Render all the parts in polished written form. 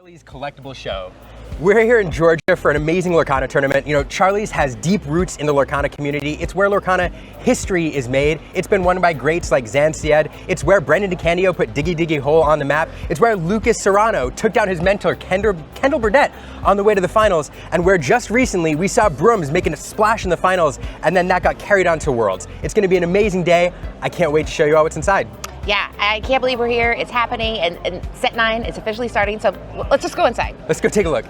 Charlie's Collectible Show. We're here in Georgia for an amazing Lorcana tournament. You know, Charlie's has deep roots in the Lorcana community. It's where Lorcana history is made. It's been won by greats like Zan Syed. It's where Brent DeCandio put Diggy Diggy Hole on the map. It's where Lucas Serrano took down his mentor, Kendall Burdett, on the way to the finals. And where just recently we saw Brooms making a splash in the finals, and then that got carried on to Worlds. It's gonna be an amazing day. I can't wait to show you all what's inside. Yeah, I can't believe we're here. It's happening, and set 9 is officially starting, so let's just go inside. Let's go take a look.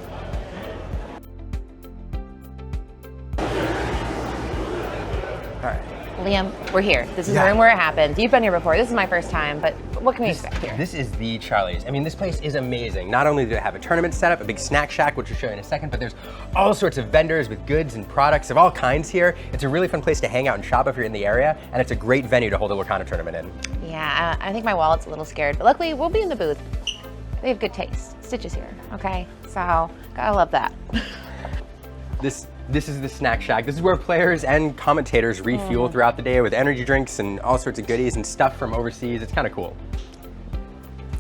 All right. Liam, we're here. This is the room where it happens. You've been here before. This is my first time, but what can we expect here? This is the Charlie's. I mean, this place is amazing. Not only do they have a tournament set up, a big snack shack, which we'll show you in a second, but there's all sorts of vendors with goods and products of all kinds here. It's a really fun place to hang out and shop if you're in the area, and it's a great venue to hold a Lorcana tournament in. Yeah, I think my wallet's a little scared, but luckily we'll be in the booth. They have good taste. Stitch is here, okay? So, gotta love that. This is the snack shack. This is where players and commentators refuel throughout the day with energy drinks and all sorts of goodies and stuff from overseas. It's kind of cool.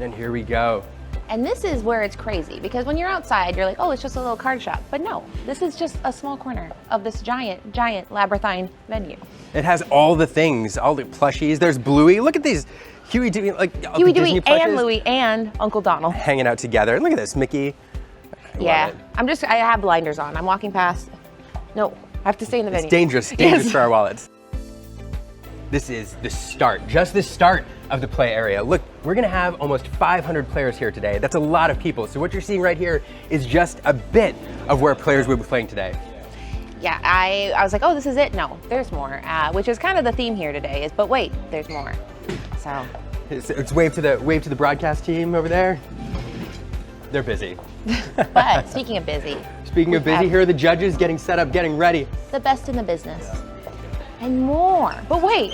And here we go. And this is where it's crazy, because when you're outside, you're like, oh, it's just a little card shop. But no, this is just a small corner of this giant, giant labyrinthine venue. It has all the things, all the plushies. There's Bluey. Look at these. Huey, Dewey, like Huey, Dewey, and Louie, and Uncle Donald. Hanging out together. Look at this, Mickey. Yeah, I have blinders on. I'm walking past. No, I have to stay in the venue. It's dangerous for our wallets. This is the start, just the start of the play area. Look, we're gonna have almost 500 players here today. That's a lot of people. So what you're seeing right here is just a bit of where players will be playing today. Yeah, I was like, oh, this is it. No, there's more, which is kind of the theme here today. But wait, there's more. So it's wave to the broadcast team over there. They're busy. But speaking of busy. Speaking of busy, here are the judges getting set up, getting ready. The best in the business. And more. But wait.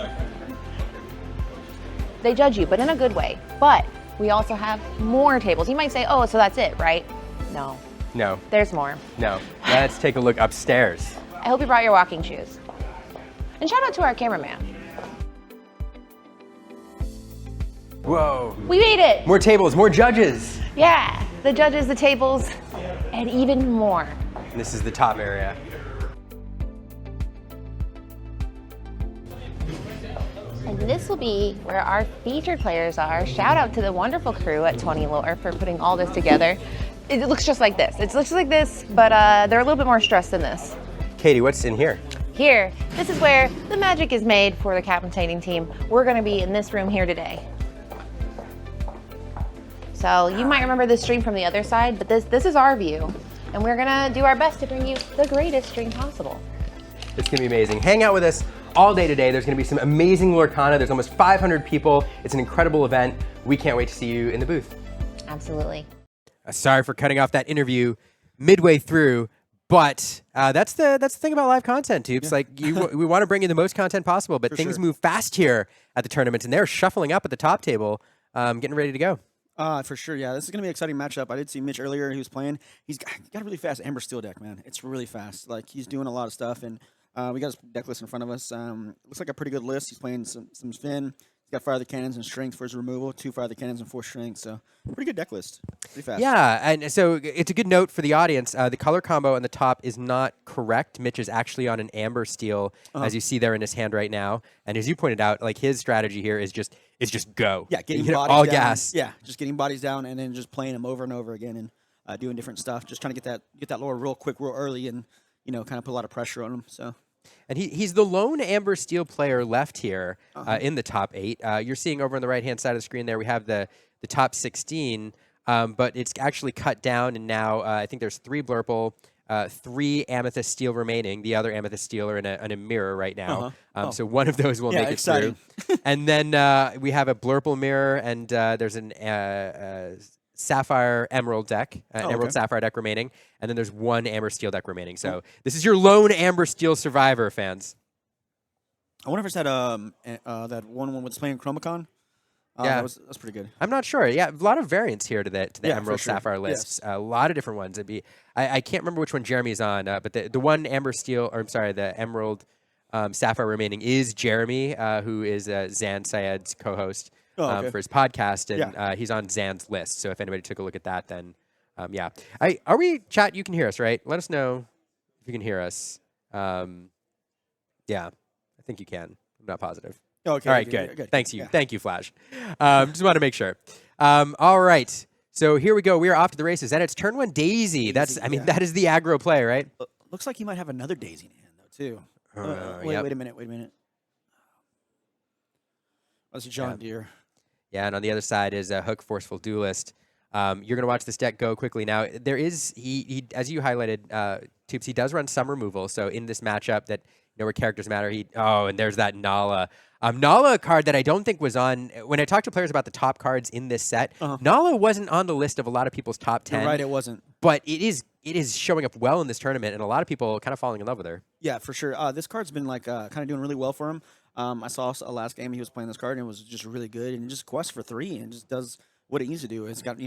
They judge you, but in a good way. But we also have more tables. You might say, oh, so that's it, right? No. No. There's more. No. Let's take a look upstairs. I hope you brought your walking shoes. And shout out to our cameraman. Whoa. We made it. More tables, more judges. Yeah, the judges, the tables, and even more. This is the top area. And this will be where our featured players are. Shout out to the wonderful crew at 20 Lore for putting all this together. It looks just like this. It looks like this, but they're a little bit more stressed than this. Katie, what's in here? Here, this is where the magic is made for the captainting team. We're gonna be in this room here today. So you might remember this stream from the other side, but this is our view. And we're gonna do our best to bring you the greatest stream possible. It's gonna be amazing. Hang out with us all day today. There's gonna be some amazing Lorcana. There's almost 500 people. It's an incredible event. We can't wait to see you in the booth. Absolutely. Sorry for cutting off that interview midway through, but that's the thing about live content, Tubes. Yeah. Like we want to bring you the most content possible, but things move fast here at the tournament, and they're shuffling up at the top table, getting ready to go. For sure, yeah. This is going to be an exciting matchup. I did see Mitch earlier. He was playing. He's got a really fast Amber Steel deck, man. It's really fast. Like, he's doing a lot of stuff, and we got his deck list in front of us. Looks like a pretty good list. He's playing some Finn. He's got Fire the Cannons and Strength for his removal, 2 Fire the Cannons and 4 Strength, so pretty good deck list. Pretty fast. Yeah, and so it's a good note for the audience. The color combo on the top is not correct. Mitch is actually on an Amber Steel, as you see there in his hand right now. And as you pointed out, like, his strategy here is just go. Yeah, getting bodies all down. Gas. Yeah, just getting bodies down and then just playing them over and over again and doing different stuff. Just trying to get that lore real quick, real early, and kind of put a lot of pressure on him. So. And he's the lone Amber Steel player left here in the top 8. You're seeing over on the right-hand side of the screen there, we have the top 16, but it's actually cut down, and now I think there's 3 Blurple, 3 Amethyst Steel remaining. The other Amethyst Steel are in a mirror right now. So one of those will make it through. And then we have a Blurple mirror, and there's an Sapphire Emerald deck, Emerald Sapphire deck remaining, and then there's 1 Amber Steel deck remaining. So this is your lone Amber Steel survivor, fans. I wonder if it's that one was playing Chromacon. Yeah, that's pretty good. I'm not sure. Yeah, a lot of variants here to the Emerald Sapphire lists. Yes. A lot of different ones. I can't remember which one Jeremy's on, but the one Amber Steel, or I'm sorry, the Emerald Sapphire remaining is Jeremy, who is Zan Syed's co-host. For his podcast, and he's on Zan's list. So if anybody took a look at that, then Yeah. Are we, chat, you can hear us, right? Let us know if you can hear us. Yeah, I think you can. I'm not positive. Okay. All right, okay, good. Thanks you. Yeah. Thank you, Flash. Just want to make sure. All right. So here we go. We are off to the races. And it's turn 1 Daisy. Daisy, yeah. That is the aggro play, right? Looks like he might have another Daisy in hand, though, too. Yep. Wait a minute. That's John Deere. Yeah, and on the other side is a Hook Forceful Duelist. You're going to watch this deck go quickly. Now, there is, he as you highlighted, Tubes, he does run some removal. So in this matchup that, where characters matter, and there's that Nala. Nala, a card that I don't think was on, when I talked to players about the top cards in this set, Nala wasn't on the list of a lot of people's top 10. You're right, it wasn't. But it is showing up well in this tournament, and a lot of people kind of falling in love with her. Yeah, for sure. This card's been like kind of doing really well for him. I saw a last game he was playing this card, and it was just really good, and just quests for 3, and just does what it needs to do. It's got,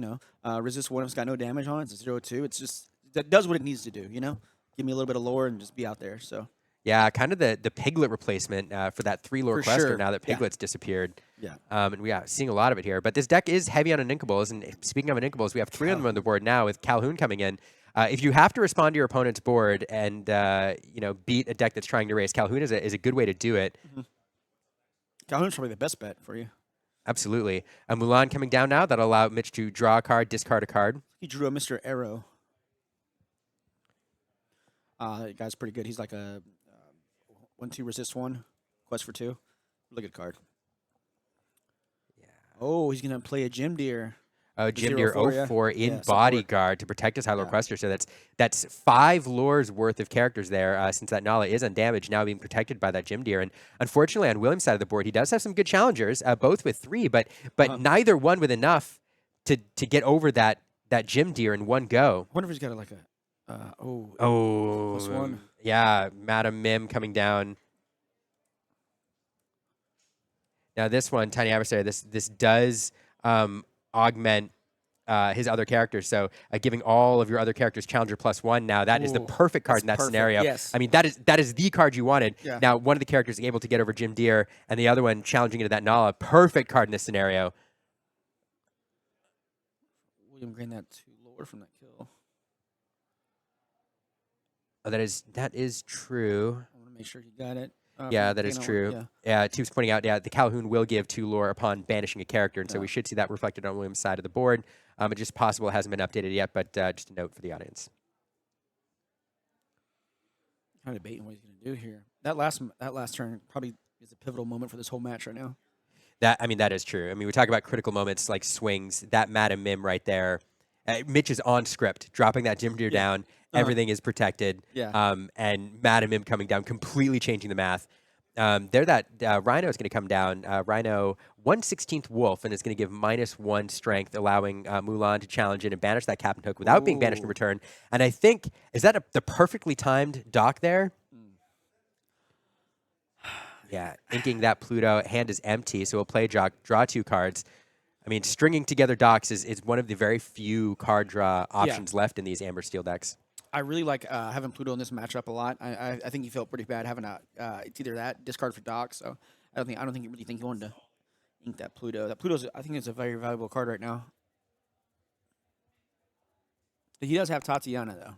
resist 1, it's got no damage on it, it's 0-2. It's just, that does what it needs to do, Give me a little bit of lore and just be out there, so. Yeah, kind of the Piglet replacement for that 3 lore quester sure. now that Piglet's disappeared. Yeah. And we are seeing a lot of it here. But this deck is heavy on Inkables, and speaking of Inkables, we have 3 of them on the board now with Calhoun coming in. If you have to respond to your opponent's board and beat a deck that's trying to race, Calhoun is a good way to do it. Calhoun's probably the best bet for you. Absolutely. Mulan coming down now. That'll allow Mitch to draw a card, discard a card. He drew a Mr. Arrow. That guy's pretty good. He's like a 1/2 resist 1, quest for 2. Really good card. Yeah. Oh, he's gonna play a Gem Deer. Gem Deer 04 in support. Bodyguard to protect his high lore quester. So that's 5 lores worth of characters there. Since that Nala is undamaged, now being protected by that Gem Deer. And unfortunately, on William's side of the board, he does have some good challengers, both with 3, but neither one with enough to get over that Gem Deer in one go. I wonder if he's got like a +1. Yeah, Madam Mim coming down. Now this one, Tiny Adversary, this does augment his other characters. So giving all of your other characters Challenger +1 now, that is the perfect card in that scenario. Yes. I mean, that is the card you wanted. Yeah. Now, one of the characters able to get over Jim Deere, and the other one challenging into that Nala. Perfect card in this scenario. William gained that 2 lore from that kill. Oh, that is true. I want to make sure he got it. Yeah, that is true. Yeah, Tube's pointing out, the Calhoun will give 2 lore upon banishing a character, and so we should see that reflected on William's side of the board. It's just possible it hasn't been updated yet, but just a note for the audience. Kind of debating what he's going to do here. That last turn probably is a pivotal moment for this whole match right now. That is true. I mean, we talk about critical moments like swings. That Madam Mim right there. Mitch is on script, dropping that Jim Deere down. Everything is protected. Yeah. And Madam Mim coming down, completely changing the math. That Rhino is going to come down. Rhino 1/16 Wolf, and is going to give -1 strength, allowing Mulan to challenge it and banish that Captain Hook without being banished in return. And I think, is that the perfectly timed dock there? Yeah, inking that Pluto. Hand is empty, so we'll play draw 2 cards. I mean, stringing together docks is one of the very few card draw options left in these Amber Steel decks. I really like having Pluto in this matchup a lot. I think he felt pretty bad having it's either that discard for dock. So I don't think he wanted to ink that Pluto. That Pluto's, I think, it's a very valuable card right now. But he does have Tatiana though.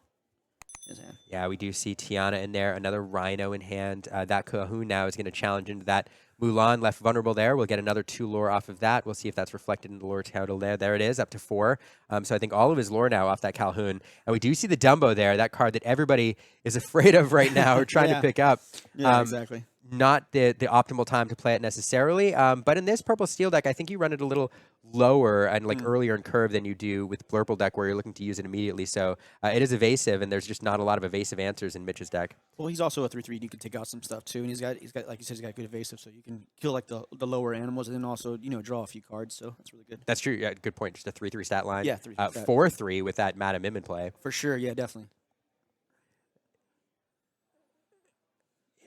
In his hand. Yeah, we do see Tiana in there. Another Rhino in hand. That Calhoun now is going to challenge into that Mulan, left vulnerable there. We'll get another 2 lore off of that. We'll see if that's reflected in the lore total there. There it is, up to 4. So I think all of his lore now off that Calhoun. And we do see the Dumbo there, that card that everybody is afraid of right now or trying to pick up. Yeah, exactly. Not the optimal time to play it necessarily. But in this Purple Steel deck, I think you run it a little lower and earlier in curve than you do with Blurple deck where you're looking to use it immediately. So it is evasive, and there's just not a lot of evasive answers in Mitch's deck. Well, he's also a 3/3. You can take out some stuff too, and he's got like you said, he's got good evasive, so you can kill like the lower animals, and then also draw a few cards. So that's really good. That's true. Yeah, good point. Just a 3/3 stat line. Yeah, 3/3 stat. 4/3 with that Madam Mim in play. For sure. Yeah, definitely.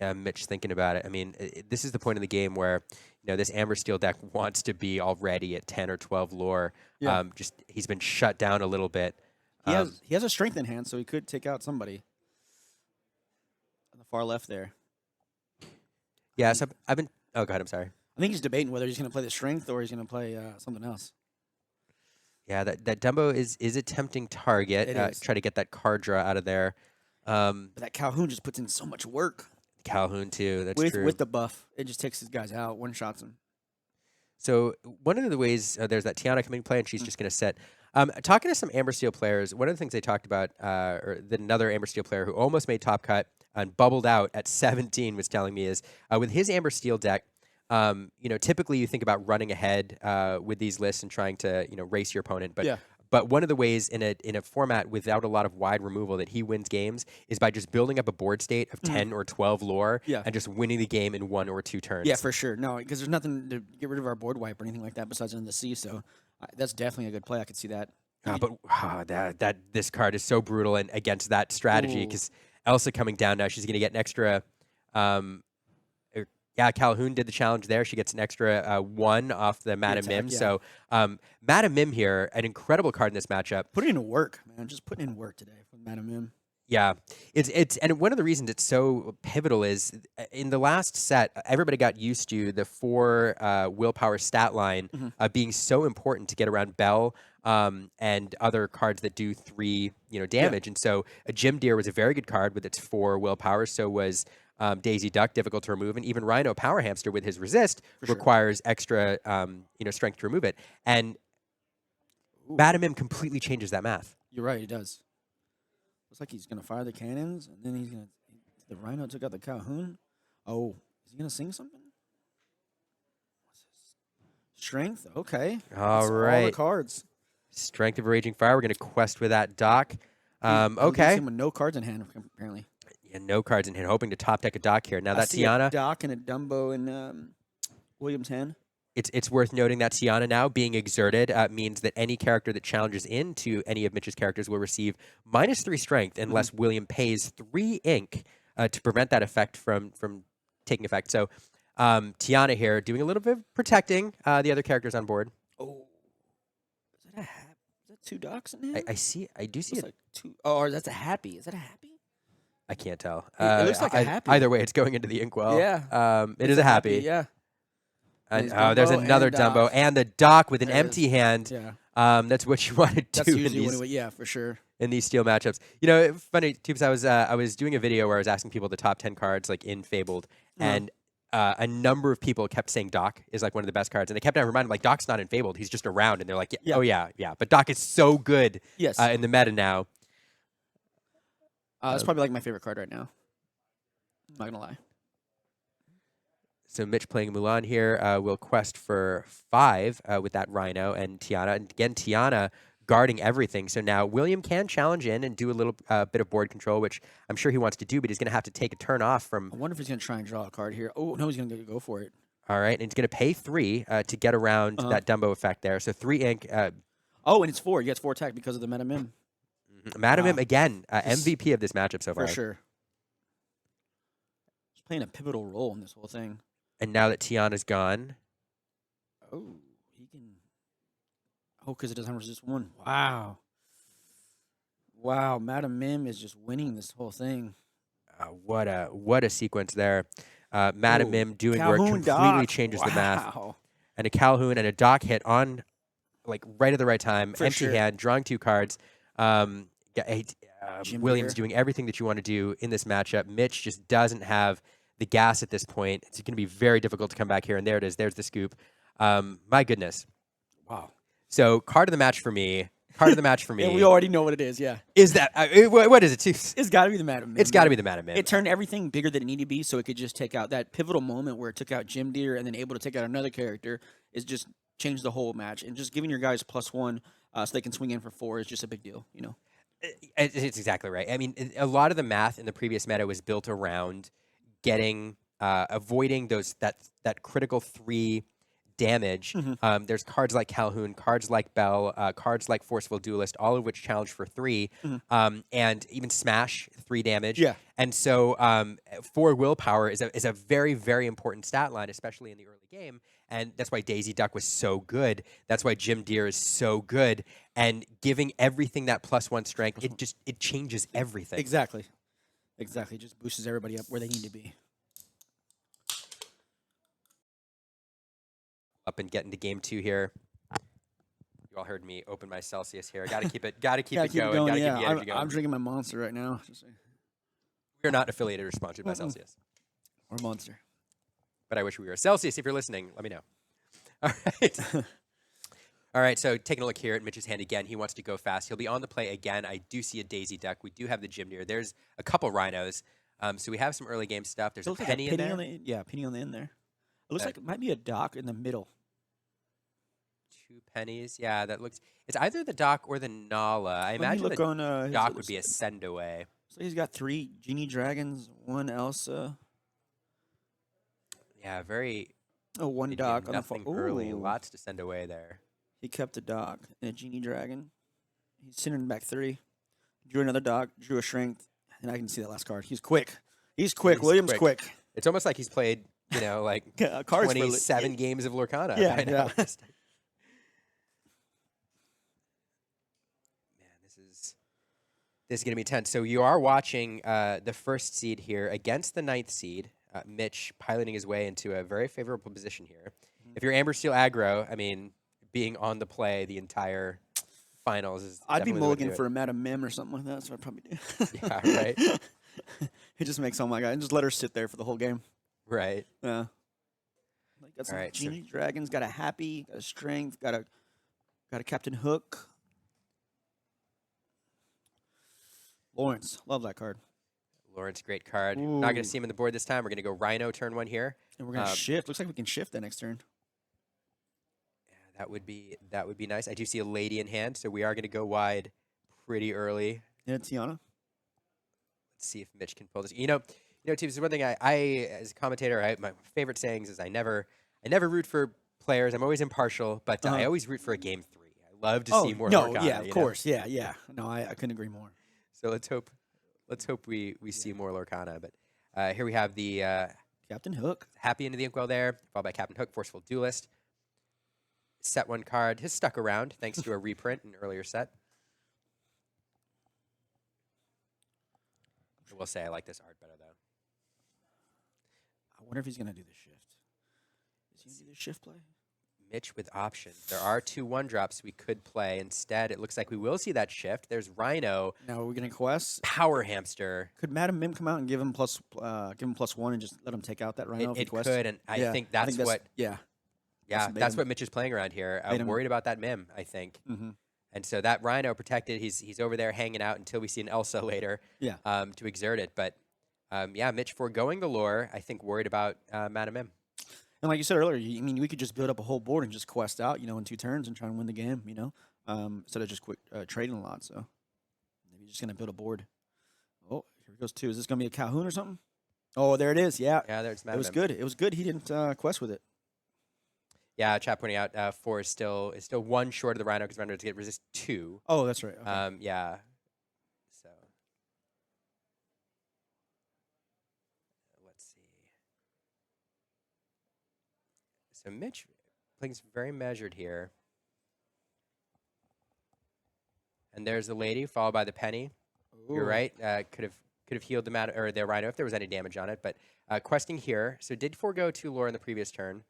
Yeah, Mitch thinking about it. I mean, this is the point in the game where this Amber Steel deck wants to be already at 10 or 12 lore. Yeah. Just he's been shut down a little bit. He has a strength in hand, so he could take out somebody on the far left there. Yeah, so I've been. Oh, go ahead. I'm sorry. I think he's debating whether he's going to play the strength or he's going to play something else. Yeah, that Dumbo is a tempting target. It is. Try to get that card draw out of there. But that Calhoun just puts in so much work. Calhoun too. That's with true. with the buff. It just takes these guys out, one shots them. So one of the ways there's that Tiana coming play, and she's just going to sit. Talking to some Amber Steel players, one of the things they talked about, or another Amber Steel player who almost made top cut and bubbled out at 17 was telling me is with his Amber Steel deck. Typically you think about running ahead with these lists and trying to race your opponent, but one of the ways in a format without a lot of wide removal that he wins games is by just building up a board state of 10 or 12 lore and just winning the game in 1 or 2 turns. Yeah, for sure. No, because there's nothing to get rid of our board wipe or anything like that besides in the sea. So that's definitely a good play. I could see that. But this card is so brutal and against that strategy because Elsa coming down now, she's going to get an extra. Calhoun did the challenge there. She gets an extra 1 off the Madame Mim. Yeah. So Madame Mim here, an incredible card in this matchup. Putting in work, man. Just putting in work today with Madame Mim. Yeah, it's and one of the reasons it's so pivotal is in the last set, everybody got used to the 4 willpower stat line being so important to get around Bell and other cards that do 3 damage. And so a Jim Deer was a very good card with its 4 willpower. So was Daisy Duck, difficult to remove, and even Rhino Power Hamster with his resist requires extra strength to remove it. And Madame Mim completely changes that math. You're right, he does. Looks like he's gonna fire the cannons, and then he's gonna. The Rhino took out the Calhoun. Oh, is he gonna sing something? What's this? Strength. Okay. All right. All the cards. Strength of a Raging Fire. We're gonna quest with that Doc. Okay. Him with no cards in hand, apparently. Yeah, no cards in hand. Hoping to top deck a Doc here. Now that Tiana. A Doc and a Dumbo in William's hand. It's worth noting that Tiana now being exerted means that any character that challenges into any of Mitch's characters will receive -3 strength unless William pays 3 ink to prevent that effect from taking effect. So Tiana here doing a little bit of protecting the other characters on board. Oh, is that a hat? Is that 2 Docs in hand? I do see it. Like 2. Oh, or that's a happy. Is that a happy? I can't tell. It looks like a happy. Either way, it's going into the inkwell. Yeah. It is a happy. Yeah. And, there's another Dumbo and the Doc with an empty hand. Yeah. That's what you want to do. That's usually for sure. In these steel matchups. Funny too, because I was doing a video where I was asking people the top 10 cards like in Fabled, and a number of people kept saying Doc is like one of the best cards, and they kept on reminding me, like, Doc's not in Fabled, he's just around, and they're like, oh yeah, but Doc is so good in the meta now. That's probably like my favorite card right now. I'm not gonna lie. So Mitch playing Mulan here will quest for 5 with that Rhino and Tiana. And again, Tiana guarding everything. So now William can challenge in and do a little bit of board control, which I'm sure he wants to do, but he's going to have to take a turn off from... I wonder if he's going to try and draw a card here. Oh, no, he's going to go for it. All right, and he's going to pay 3 to get around that Dumbo effect there. So 3 ink... and it's 4. He gets 4 attack because of the Madame Mim. Madame Mim, again, MVP of this matchup so far. For sure. He's playing a pivotal role in this whole thing. And now that Tiana's gone... Oh, he can... Oh, because it doesn't resist 1. Wow. Wow, Madame Mim is just winning this whole thing. What a sequence there. Madame Mim doing Calhoun work completely changes the math. And a Calhoun and a Doc hit on, like, right at the right time. Empty hand, drawing 2 cards. Williams doing everything that you want to do in this matchup. Mitch just doesn't have the gas at this point. It's going to be very difficult to come back here. And there it is. There's the scoop. My goodness. Wow. So card of the match for me. And we already know what it is, yeah. Is that, what is it? It's got to be the Madame Mim. It's got to be the Madame Mim. It turned everything bigger than it needed to be, so it could just take out that pivotal moment where it took out Jim Deere and then able to take out another character is just changed the whole match. And just giving your guys +1 so they can swing in for 4 is just a big deal, you know? It's exactly right. I mean, a lot of the math in the previous meta was built around getting, avoiding that critical 3 damage. There's cards like Calhoun, cards like Bell, cards like Forceful Duelist, all of which challenge for 3, and even Smash 3 damage. Yeah. And so 4 willpower is a very, very important stat line, especially in the early game. And that's why Daisy Duck was so good. That's why Jim Deere is so good. And giving everything that +1 strength, it changes everything. Exactly. It just boosts everybody up where they need to be. Up and get into game 2 here. all heard me open my Celsius here. Got to keep it. Got to keep Gotta it keep going. it going. Got to Yeah, keep the energy going. I'm drinking my Monster right now. We're not affiliated or sponsored by Celsius. Or Monster. But I wish we were. Celsius, if you're listening, let me know. All right. All right, so taking a look here at Mitch's hand again. He wants to go fast. He'll be on the play again. I do see a Daisy Duck. We do have the Gymneer. There's a couple Rhinos. So we have some early game stuff. There's a penny in there. Penny on the end there. It looks like it might be a dock in the middle. 2 pennies. Yeah, that looks... It's either the dock or the Nala. I imagine the dock would be a send away. So he's got 3 Genie Dragons, 1 Elsa. Yeah, very... Oh, 1 dock on the nothing early. Lots to send away there. He kept a dock and a Genie Dragon. He's sending back 3. Drew another dock, drew a Strength, and I can see that last card. He's quick. He's quick. William's quick. It's almost like he's played, like 27 games of Lorcana. Yeah, right now. yeah. Man, this is going to be tense. So you are watching the first seed here against the 9th seed. Mitch piloting his way into a very favorable position here. If you're Amber Steel aggro, I mean, being on the play the entire finals is. I'd be mulligan for a Madam Mim or something like that. That's what I'd probably do. Yeah, right. He just makes, oh my god, and just let her sit there for the whole game. Right. Yeah. Like got some Genie Dragons, got a Happy, got a Strength, got a Captain Hook. Lawrence, love that card. Lawrence, great card. Not going to see him on the board this time. We're going to go Rhino turn 1 here. And we're going to shift. Looks like we can shift that next turn. Yeah, that would be nice. I do see a Lady in hand, so we are going to go wide pretty early. Yeah, Tiana. Let's see if Mitch can pull this. You know, Team, this is one thing I as a commentator, my favorite sayings is I never root for players. I'm always impartial, but I always root for a game 3. I love to see more Lorcana. Yeah, of course. Yeah, yeah. No, I couldn't agree more. So let's hope we see more Lorcana. But here we have the Captain Hook. Happy into the Inkwell there, followed by Captain Hook, Forceful Duelist. Set 1 card has stuck around thanks to a reprint in an earlier set. I will say I like this art better though. I wonder if he's going to do the shift. Is he going to do the shift play? Mitch with options. There are 2 1-drops we could play. Instead, it looks like we will see that shift. There's Rhino. Now we're going to quest. Power Hamster. Could Madam Mim come out and give him +1 and just let him take out that Rhino? It could, and I think that's what. Yeah. Yeah, that's what Mitch is playing around here. I'm worried about that Mim, I think. And so that Rhino protected. He's over there hanging out until we see an Elsa later. Yeah. To exert it, but yeah, Mitch foregoing the lore. I think worried about Madam Mim. And like you said earlier, I mean, we could just build up a whole board and just quest out, in 2 turns and try and win the game, instead of just quick trading a lot. So maybe just going to build a board. Oh, here goes 2. Is this going to be a Calhoun or something? Oh, there it is. Yeah. Yeah, there's Madam It was Mim. good. It was good. He didn't quest with it. Yeah, chat pointing out 4 is still 1 short of the Rhino because Rhino does get resist 2. Oh, that's right. Okay. Yeah. So let's see. So Mitch playing very measured here. And there's the Lady, followed by the Penny. Ooh. You're right. Could have healed the Rhino if there was any damage on it. But questing here. So did forego 2 lore in the previous turn.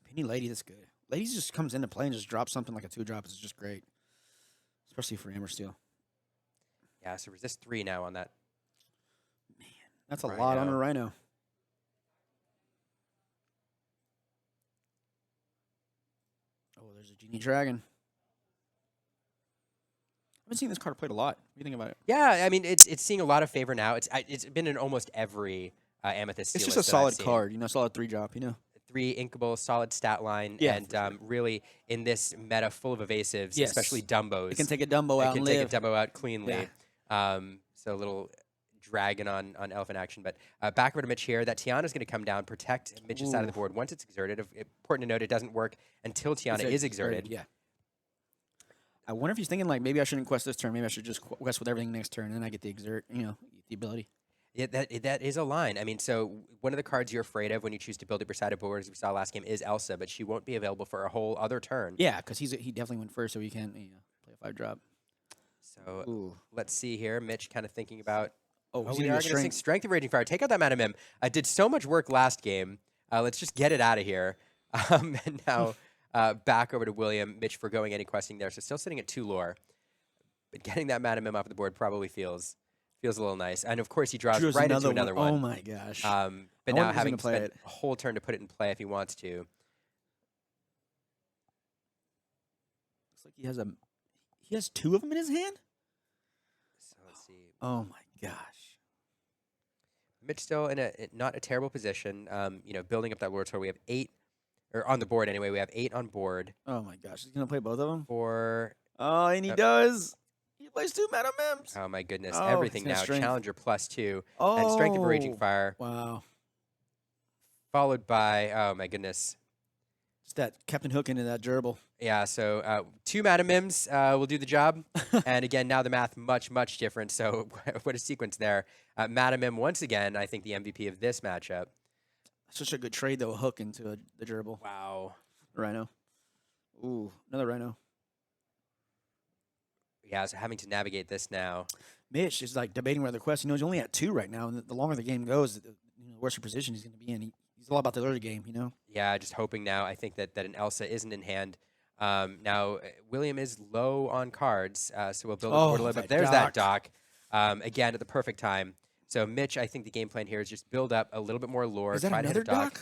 Penny Lady, that's good. Lady just comes into play and just drops something like a 2-drop. It's just great. Especially for Amber Steel. Yeah, so resist 3 now on that. Man, that's a lot on a Rhino. Oh, there's a Genie Dragon. I've been seeing this card played a lot. What do you think about it? Yeah, I mean, it's seeing a lot of favor now. It's been in almost every Amethyst Steel. It's just a solid card, solid 3-drop, 3 inkable, solid stat line, and really in this meta full of evasives, especially Dumbos. It can take a Dumbo out and live. It can take a Dumbo out cleanly. Yeah. So a little dragon on Elephant action. But back over to Mitch here. That Tiana's going to come down, protect Mitch's side of the board once it's exerted. Important to note, it doesn't work until Tiana is exerted. Yeah. I wonder if he's thinking, like, maybe I shouldn't quest this turn. Maybe I should just quest with everything next turn, and then I get the exert, the ability. Yeah, that is a line. I mean, so one of the cards you're afraid of when you choose to build it beside a board, as we saw last game, is Elsa, but she won't be available for a whole other turn. Yeah, because he definitely went first, so he can't play a 5-drop. So let's see here. Mitch kind of thinking about, we are going to sing Strength of Raging Fire. Take out that Madam Mim. Did so much work last game. Let's just get it out of here. And now back over to William. Mitch forgoing any questing there, so still sitting at 2 lore. But getting that Madam Mim off the board probably feels a little nice. And of course, he draws right into another one. Oh my gosh! But now having spent a whole turn to put it in play if he wants to. Looks like he has 2 of them in his hand. So let's see. Oh my gosh! Mitch still in not a terrible position. Building up that lore total. We have 8, or on the board anyway. We have 8 on board. Oh my gosh! He's gonna play both of them. Oh, and he does. He plays 2 Madam Mims. Oh my goodness! Oh, Everything now. strength. Challenger +2 and Strength of a Raging Fire. Wow! Followed by my goodness. Just that Captain Hook into that gerbil. Yeah, so 2 Madam Mims will do the job. And again, now the math much different. So what a sequence there. Madam Mim, once again, I think the MVP of this matchup. Such a good trade, though, a hook into the gerbil. Wow. Rhino. Ooh, another rhino. Yeah, so having to navigate this now. Mitch is like debating whether quest. He's only at 2 right now, and the longer the game goes, the worse position he's going to be in. He's all about the early game, Yeah, just hoping now. I think that an Elsa isn't in hand. Now, William is low on cards, so we'll build the board a little bit. There's that dock. Again, at the perfect time. So, Mitch, I think the game plan here is just build up a little bit more lore. Is that try another to hit a dock?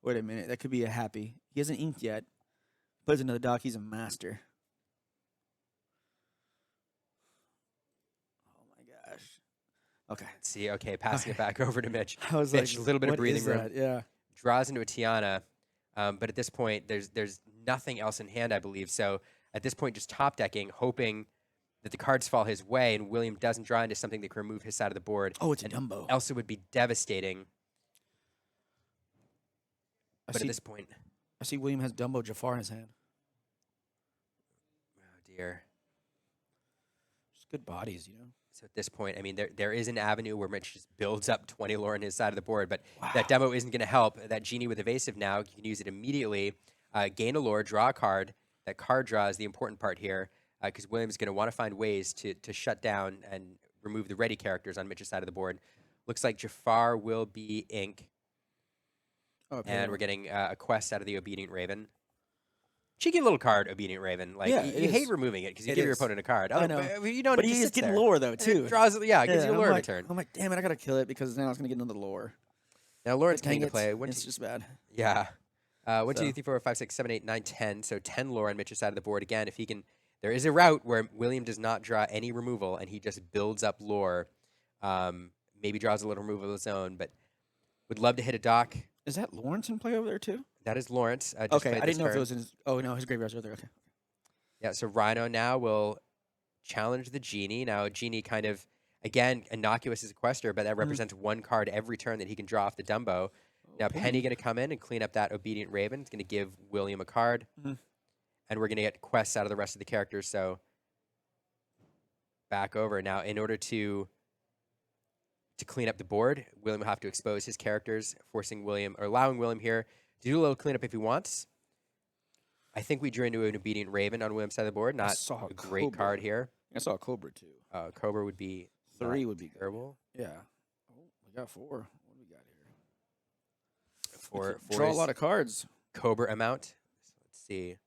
Wait a minute. That could be a happy. He hasn't inked yet. Plays another dock. He's a master. Oh, my gosh. Okay. Let's see. Okay, passing it back over to Mitch. I was Mitch, like, a little bit of what breathing is room. that? Yeah. Draws into a Tiana. But at this point, there's nothing else in hand, I believe. So at this point, just top decking, hoping that the cards fall his way and William doesn't draw into something that can remove his side of the board. Oh, it's a Dumbo. Elsa would be devastating. But at this point... I see William has Dumbo Jafar in his hand. Oh, dear. Just good bodies, So at this point, I mean, there is an avenue where Mitch just builds up 20 lore on his side of the board, but that demo isn't going to help. That Genie with Evasive now, you can use it immediately, gain a lore, draw a card. That card draw is the important part here, because William's going to want to find ways to shut down and remove the ready characters on Mitch's side of the board. Looks like Jafar will be Ink. And we're getting a quest out of the Obedient Raven. Cheeky little card, Obedient Raven. Like you hate removing it because you give your opponent a card. I know. But he's getting lore though too. It draws, gives you lore every turn. I'm like, damn it, I gotta kill it because now it's gonna get another lore. Now Lawrence coming to play. It's just bad. Yeah. 1, 2, 3, 4, 5, 6, 7, 8, 9, 10. So 10 lore on Mitch's side of the board. Again, if he can, there is a route where William does not draw any removal and he just builds up lore. Maybe draws a little removal of his own, but would love to hit a dock. Is that Lawrence in play over there too? That is Lawrence. Okay, I didn't know if it was in his... Oh, no, his graveyard's over there. Okay. Yeah, so Rhino now will challenge the Genie. Now, Genie kind of, again, innocuous as a quester, but that represents 1 card every turn that he can draw off the Dumbo. Now, Penny going to come in and clean up that Obedient Raven. It's going to give William a card. And we're going to get quests out of the rest of the characters. So, back over. Now, in order to clean up the board, William will have to expose his characters, forcing William, or allowing William here to do a little cleanup if he wants. I think we drew into an Obedient Raven on William's side of the board. Not a great card here. I saw a Cobra too. Cobra would be 3 would be terrible. Yeah. Oh, we got 4. What do we got here? 4 draw a lot of cards. Cobra amount. So let's see.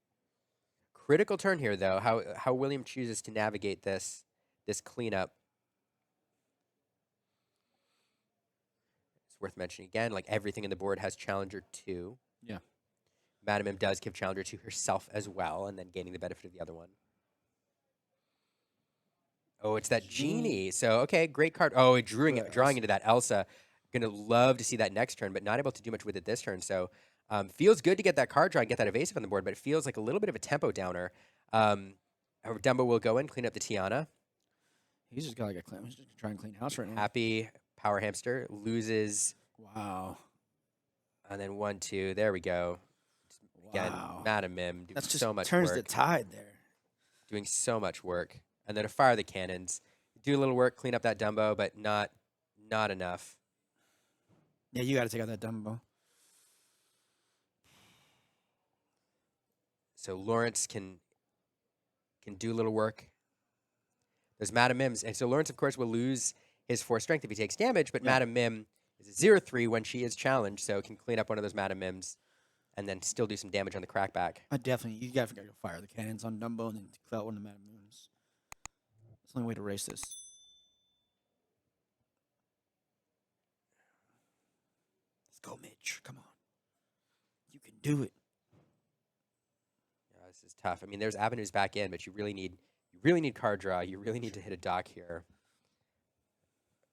Critical turn here though. How William chooses to navigate this cleanup. It's worth mentioning again, like everything in the board has Challenger 2. Yeah. Madam M does give Challenger to herself as well, and then gaining the benefit of the other one. Oh, it's that Genie. So, okay, great card. Oh, drawing into that Elsa. Going to love to see that next turn, but not able to do much with it this turn. So, feels good to get that card draw and get that evasive on the board, but it feels like a little bit of a tempo downer. Dumbo will go in, clean up the Tiana. He's just got like a clean. He's just trying to clean house right now. Happy Power Hamster loses. Wow. And then 1, 2. There we go. Again, Madam Mim doing That's just so much turns work. the tide there. Doing so much work. And then to fire the cannons. Do a little work, clean up that Dumbo, but not enough. Yeah, you got to take out that Dumbo. So Lawrence can do a little work. There's Madam Mims. And so Lawrence, of course, will lose his 4 strength if he takes damage, but Madam Mim is a 0-3 when she is challenged, so can clean up one of those Madam Mims and then still do some damage on the crackback. I definitely, you gotta fire the cannons on Dumbo and then clear out one of the Madam Moons. That's the only way to race this. Let's go, Mitch. Come on. You can do it. Yeah, this is tough. I mean, there's avenues back in, but you really need card draw. You really need to hit a dock here.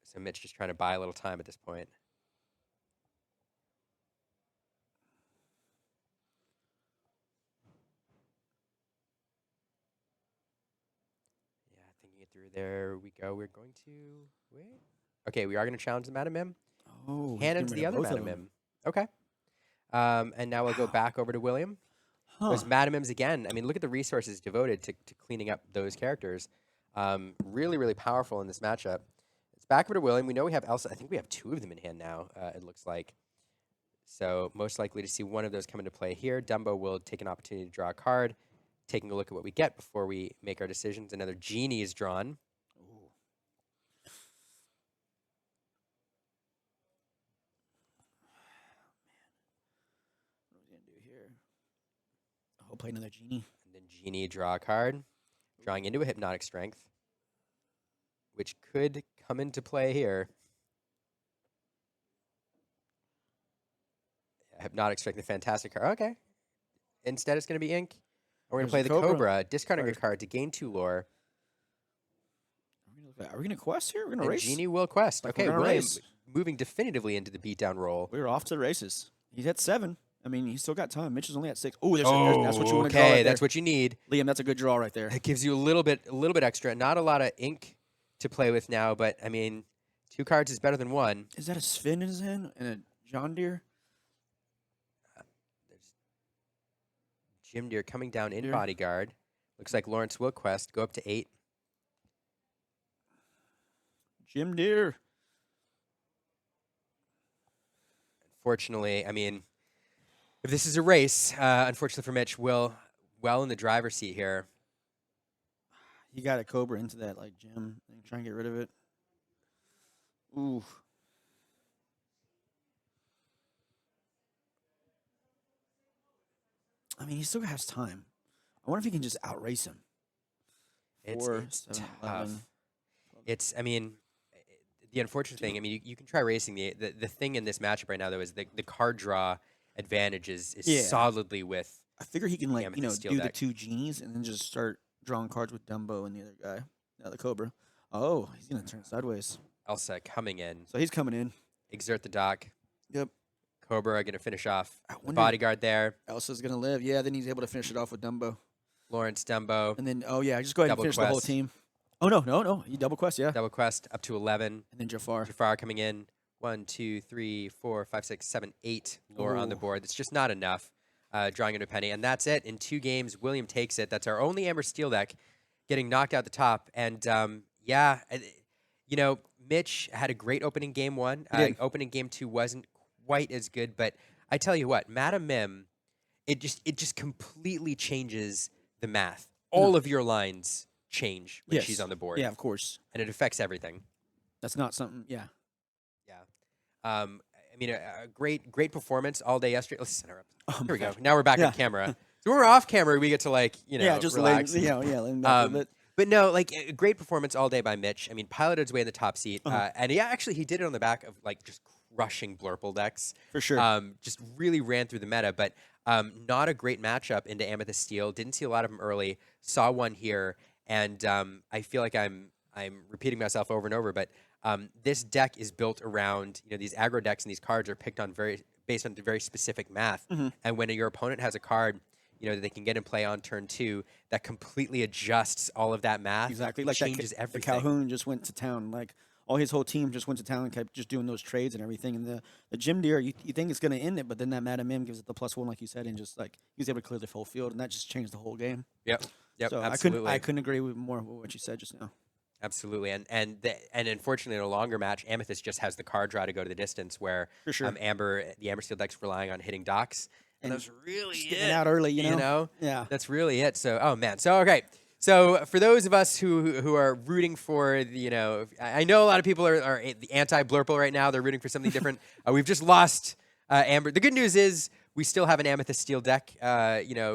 So Mitch just trying to buy a little time at this point. Yeah, thinking it through. There we go. We're going to wait. Okay, we are going to challenge the Madam Mim. Oh, Hand into the other Madam Mim. Okay. And now we'll go back over to William. Those Madam Mims again. I mean, look at the resources devoted to cleaning up those characters. Really, really powerful in this matchup. It's back over to William. We know we have Elsa. I think we have 2 of them in hand now, it looks like. So most likely to see one of those come into play here. Dumbo will take an opportunity to draw a card, taking a look at what we get before we make our decisions. Another Genie is drawn. Ooh. What are we going to do here? I'll play another Genie. And then Genie, draw a card. Drawing into a Hypnotic Strength, which could come into play here. Yeah, Hypnotic Strength, a fantastic card. Okay. Instead, it's going to be Ink. We're going to play the Cobra, discarding a card to gain 2 lore. Are we going to quest here? We're going to And race? Genie will quest. Like Okay, we're gonna William race. moving definitively into the beatdown role. We're off to the races. He's at 7. I mean, he's still got time. Mitch is only at 6. Oh, that's what you want to draw okay, right that's there. what you need. Liam, that's a good draw right there. It gives you a little bit extra. Not a lot of ink to play with now, but I mean, 2 cards is better than 1. Is that a Sven in his hand and a John Deere? There's Jim Deere coming down in Deere. bodyguard. Looks like Lawrence will quest, go up to 8. Jim Deere. Unfortunately, I mean, if this is a race, unfortunately for Mitch, Will well in the driver's seat here. He got a Cobra into that, like, Jim. Try and get rid of it. Ooh. I mean, he still has time. I wonder if he can just outrace him. It's 4, tough. 7, 11. It's, I mean, the unfortunate thing, I mean, you can try racing. The thing in this matchup right now, though, is the card draw advantage is solidly with. I figure he can, like, Amethyst do Steel the deck. 2 Genies and then just start drawing cards with Dumbo and the other guy. The Cobra. Oh, he's going to turn sideways. Elsa coming in, So he's coming in. exert the dock. Yep. Cobra going to finish off I the wonder- bodyguard there. Elsa's going to live. Yeah, then he's able to finish it off with Dumbo. Lawrence Dumbo, And then, oh, yeah, just go ahead and Double finish the whole quest. team. Oh, no. He double quest, yeah. double quest up to 11. And then Jafar. Jafar coming in. 1, 2, 3, 4, 5, 6, 7, 8 lore on the Ooh. board. It's just not enough. Drawing into a penny. And that's it. In 2 games, William takes it. That's our only Amber Steel deck getting knocked out the top. And, yeah, you know, Mitch had a great opening game 1. He did. Opening game 2 wasn't quite as good. But I tell you what, Madam Mim, it just completely changes the math. All of your lines change when Yes. she's on the board. Yeah, of course. And it affects everything. That's not something, yeah. Yeah. I mean, a great performance all day yesterday. Let's set her up. Oh Here we my go. gosh. Now we're back Yeah. on camera. So when we're off camera, we get to, like, Yeah, just relax. let him back a little bit. But no, like, a great performance all day by Mitch. I mean, piloted his way in the top seat. And yeah, actually, he did it on the back of, like, just crushing Blurple decks. For sure. Just really ran through the meta. But not a great matchup into Amethyst Steel. Didn't see a lot of them early. Saw one here. And I feel like I'm repeating myself over and over. But this deck is built around, these aggro decks, and these cards are picked on based on the very specific math. And when your opponent has a card, that they can get in play on turn 2, that completely adjusts all of that math. Exactly. It Like changes the everything. Calhoun just went to town. Like, all his whole team just went to town and kept just doing those trades and everything. And the Jim Deere, you think it's going to end it, but then that Madam M gives it the +1, like you said, and just, like, he was able to clear the whole field, and that just changed the whole game. Yep. So Absolutely. I couldn't agree with more with what you said just now. Absolutely. And unfortunately, in a longer match, Amethyst just has the card draw to go to the distance, where For sure. the Amber Steel deck's relying on hitting docks. And that's really Just it. getting out early, you know? Yeah. That's really it. So, oh man. So, okay. So, for those of us who are rooting for, I know a lot of people are the anti-Blurple right now. They're rooting for something different. We've just lost Amber. The good news is we still have an Amethyst Steel deck,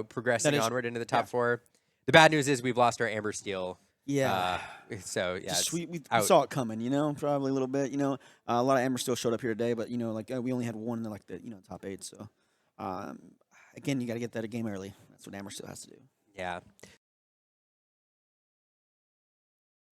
progressing is- onward into the top 4. The bad news is we've lost our Amber Steel. Yeah. So yeah, Just, it's we out. saw it coming, probably a little bit. A lot of Amber still showed up here today, but we only had one in the top 8. So again, you got to get that a game early. That's what Amber still has to do. Yeah.